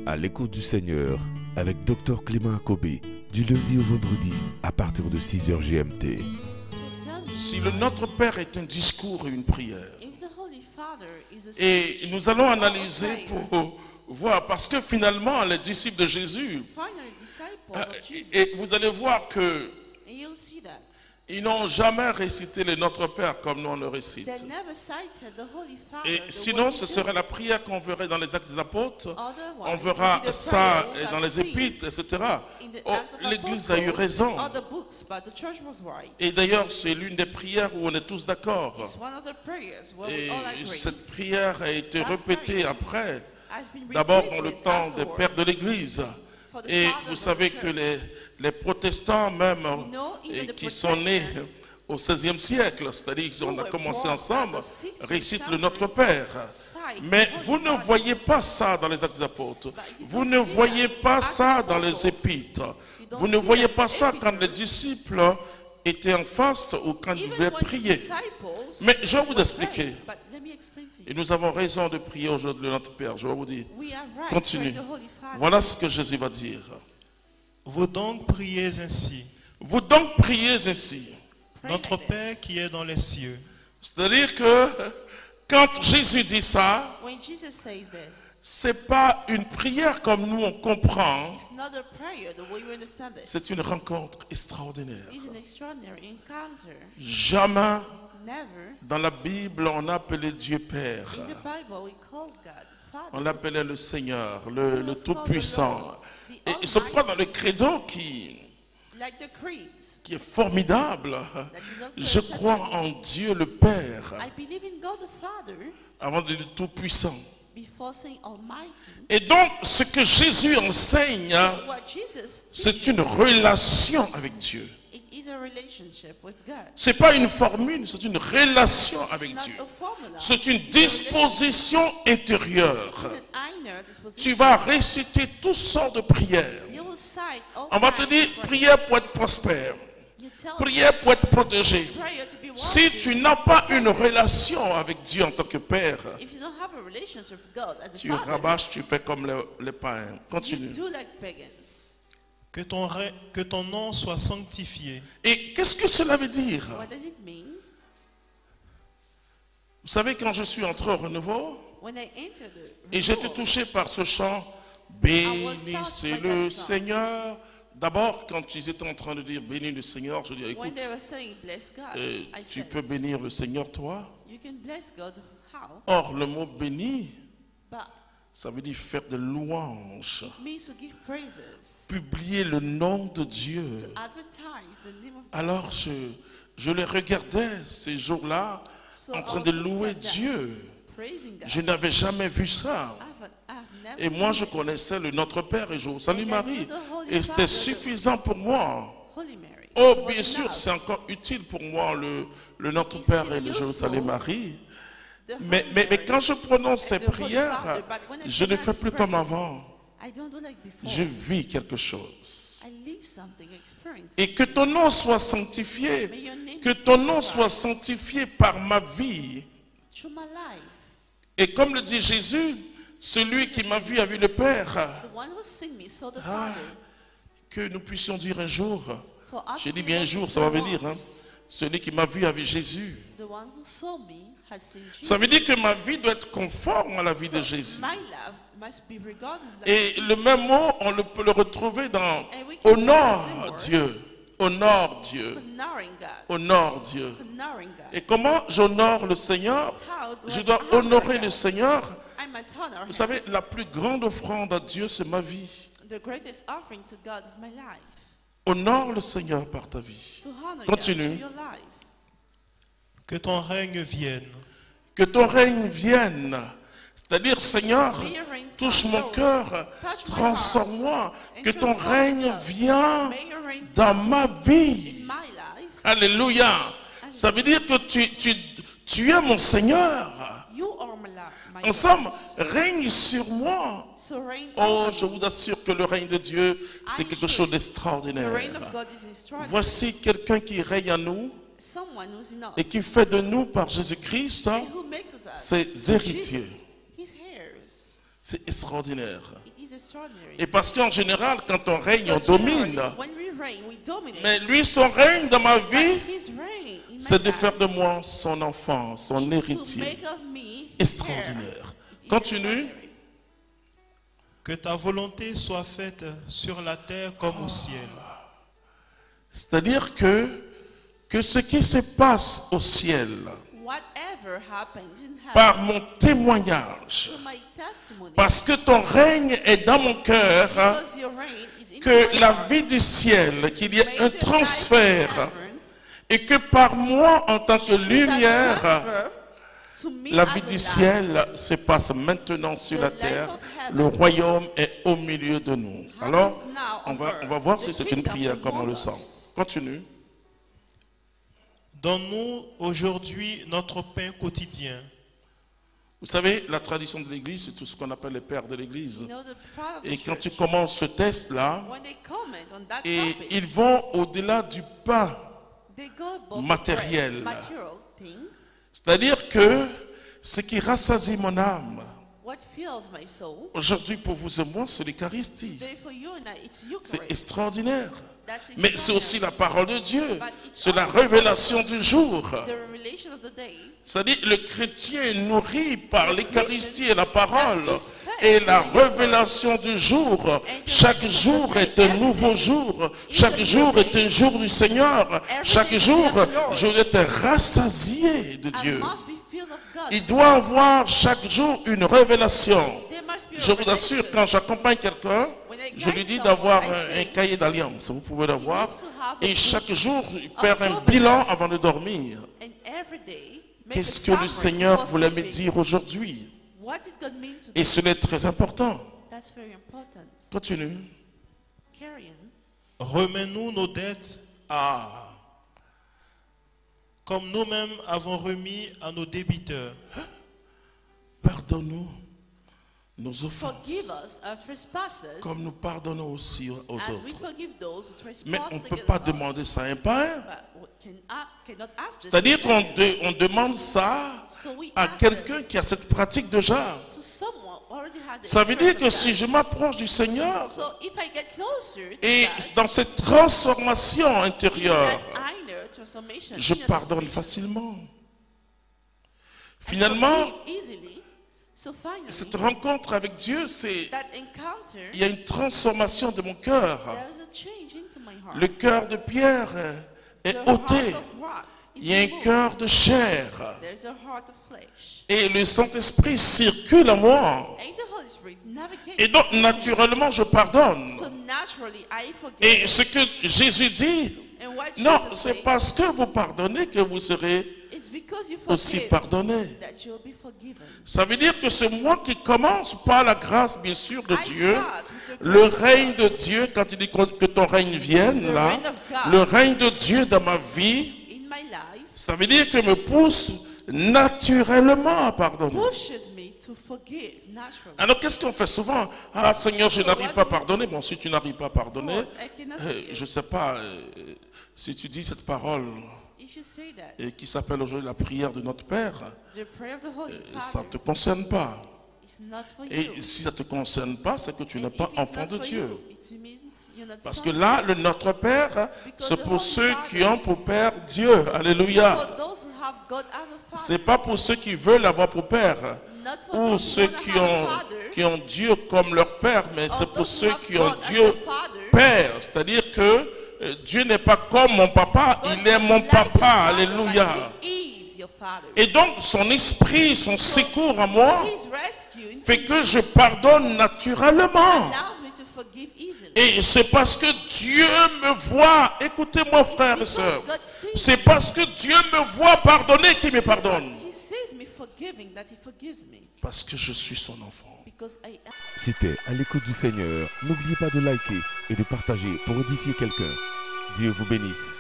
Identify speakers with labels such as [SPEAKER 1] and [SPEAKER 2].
[SPEAKER 1] À l'écoute du Seigneur avec Dr Clément Akobé, du lundi au vendredi à partir de 6h GMT.
[SPEAKER 2] Si le Notre Père est un discours et une prière, et nous allons analyser pour voir, parce que finalement les disciples de Jésus, et vous allez voir que ils n'ont jamais récité le Notre Père comme nous on le récite. Et sinon, ce serait la prière qu'on verrait dans les Actes des Apôtres. On verra ça dans les Épîtres, etc. Oh, l'Église a eu raison. Et d'ailleurs, c'est l'une des prières où on est tous d'accord. Et cette prière a été répétée après, d'abord dans le temps des pères de l'Église. Et vous savez que les protestants même qui sont nés au XVIe siècle, c'est-à-dire qu'on a commencé ensemble, récitent le Notre Père. Mais vous ne voyez pas ça dans les Actes des Apôtres. Vous ne voyez pas ça dans les Épîtres. Vous ne voyez pas ça quand les disciples étaient en face ou quand ils devaient prier. Mais je vais vous expliquer. Et nous avons raison de prier aujourd'hui le Notre Père. Je vais vous dire. Continue. Voilà ce que Jésus va dire.
[SPEAKER 3] Vous donc priez ainsi.
[SPEAKER 2] Vous donc priez ainsi.
[SPEAKER 3] Notre Père qui est dans les cieux.
[SPEAKER 2] C'est-à-dire que quand Jésus dit ça, c'est pas une prière comme nous on comprend. C'est une rencontre extraordinaire. Jamais dans la Bible on appelait Dieu Père. On l'appelait le Seigneur, le Tout-Puissant. Et ce pas dans le credo qui est formidable. Je crois en Dieu le Père avant de dire Tout-Puissant. Et donc ce que Jésus enseigne, c'est une relation avec Dieu. Ce n'est pas une formule, c'est une relation avec Dieu. C'est une disposition intérieure. Tu vas réciter toutes sortes de prières. On va te dire prière pour être prospère, prière pour être protégé. Si tu n'as pas une relation avec Dieu en tant que Père, tu rabâches, tu fais comme les païens. Continue.
[SPEAKER 3] Que ton nom soit sanctifié.
[SPEAKER 2] Et qu'est-ce que cela veut dire? Vous savez, quand je suis entré au renouveau, et j'étais touché par ce chant, bénissez le Seigneur. D'abord, quand ils étaient en train de dire bénis le Seigneur, je dis écoute, tu peux bénir le Seigneur toi? Or, le mot béni, ça veut dire faire des louanges, publier le nom de Dieu. Alors, je les regardais ces jours-là en train de louer Dieu. Je n'avais jamais vu ça. Et moi, je connaissais le Notre Père et je salue Marie. Et c'était suffisant pour moi. Oh, bien sûr, c'est encore utile pour moi, le Notre Père et le Je salue Marie. Mais quand je prononce ces prières, je ne fais plus comme avant. Je vis quelque chose. Et que ton nom soit sanctifié. Que ton nom soit sanctifié par ma vie. Et comme le dit Jésus, celui qui m'a vu a vu le Père. Que nous puissions dire un jour, je dis bien un jour, ça va venir, hein, celui qui m'a vu a vu Jésus. Ça veut dire que ma vie doit être conforme à la vie de Jésus. Et le même mot, on peut le retrouver dans honore Dieu. Honore Dieu. Honore Dieu. Et comment j'honore le Seigneur? Je dois honorer le Seigneur. Vous savez, la plus grande offrande à Dieu, c'est ma vie. Honore le Seigneur par ta vie. Continue.
[SPEAKER 3] Que ton règne vienne.
[SPEAKER 2] Que ton règne vienne. C'est-à-dire, Seigneur, touche mon cœur, transforme-moi. Que ton règne vienne dans ma vie. Alléluia. Ça veut dire que tu es mon Seigneur. En somme, règne sur moi. Oh, je vous assure que le règne de Dieu, c'est quelque chose d'extraordinaire. Voici quelqu'un qui règne en nous et qui fait de nous, par Jésus-Christ, ses héritiers. C'est extraordinaire. Et parce qu'en général, quand on règne, on domine. Mais lui, son règne dans ma vie, c'est de faire de moi son enfant, son héritier. Extraordinaire. Continue.
[SPEAKER 3] Que ta volonté soit faite sur la terre comme au ciel.
[SPEAKER 2] C'est-à-dire que ce qui se passe au ciel, par mon témoignage, parce que ton règne est dans mon cœur, que la vie du ciel, qu'il y ait un transfert, et que par moi, en tant que lumière, la vie du ciel se passe maintenant sur la terre. Le royaume est au milieu de nous. Alors, on va voir si c'est une prière comme on le sent. Continue.
[SPEAKER 3] Donne-nous aujourd'hui notre pain quotidien.
[SPEAKER 2] Vous savez, la tradition de l'Église, c'est tout ce qu'on appelle les pères de l'Église. Et quand tu commences ce test-là, et ils vont au-delà du pain matériel. C'est-à-dire que ce qui rassasie mon âme, aujourd'hui pour vous et moi, c'est l'Eucharistie. C'est extraordinaire. Mais c'est aussi la parole de Dieu. C'est la révélation du jour. C'est-à-dire le chrétien est nourri par l'Eucharistie et la parole. Et la révélation du jour. Chaque jour est un nouveau jour. Chaque jour est un jour du Seigneur. Chaque jour, je dois être rassasié de Dieu. Il doit avoir chaque jour une révélation. Je vous assure, quand j'accompagne quelqu'un, je lui dis d'avoir un cahier d'alliance. Vous pouvez l'avoir. Et chaque jour, faire un bilan avant de dormir. Qu'est-ce que le Seigneur voulait me dire aujourd'hui? Et cela est très important. Continue.
[SPEAKER 3] Remets-nous nos dettes comme nous-mêmes avons remis à nos débiteurs.
[SPEAKER 2] Pardonne-nous nos offenses, comme nous pardonnons aussi aux autres. Mais on ne peut pas demander ça à un père. C'est-à-dire qu'on demande ça à quelqu'un qui a cette pratique de genre. Ça veut dire que si je m'approche du Seigneur et dans cette transformation intérieure, je pardonne facilement. Finalement, cette rencontre avec Dieu, il y a une transformation de mon cœur. Le cœur de pierre est ôté. Il y a un cœur de chair. Et le Saint-Esprit circule en moi. Et donc, naturellement, je pardonne. Et ce que Jésus dit, non, c'est parce que vous pardonnez que vous serez aussi pardonné. Ça veut dire que c'est moi qui commence par la grâce, bien sûr, de Dieu. Le règne de Dieu, quand il dit que ton règne vienne, là, le règne de Dieu dans ma vie, ça veut dire que me pousse naturellement à pardonner. Alors qu'est-ce qu'on fait souvent? Ah Seigneur, je n'arrive pas à pardonner. Bon, si tu n'arrives pas à pardonner, je ne sais pas, si tu dis cette parole et qui s'appelle aujourd'hui la prière de notre Père, ça ne te concerne pas. Et si ça ne te concerne pas, c'est que tu n'es pas enfant de Dieu. Parce que là, le Notre Père, c'est pour ceux qui ont pour Père Dieu. Alléluia. Ce n'est pas pour ceux qui veulent avoir pour Père, ou ceux qui ont Dieu comme leur Père, mais c'est pour ceux qui ont Dieu Père. C'est-à-dire que Dieu n'est pas comme mon papa, il est mon papa. Alléluia. Et donc, son esprit, son secours à moi, fait que je pardonne naturellement. Et c'est parce que Dieu me voit, écoutez-moi frères et sœurs, c'est parce que Dieu me voit pardonner qu'il me pardonne. Parce que je suis son enfant.
[SPEAKER 1] C'était À l'écoute du Seigneur. N'oubliez pas de liker et de partager pour édifier quelqu'un. Dieu vous bénisse.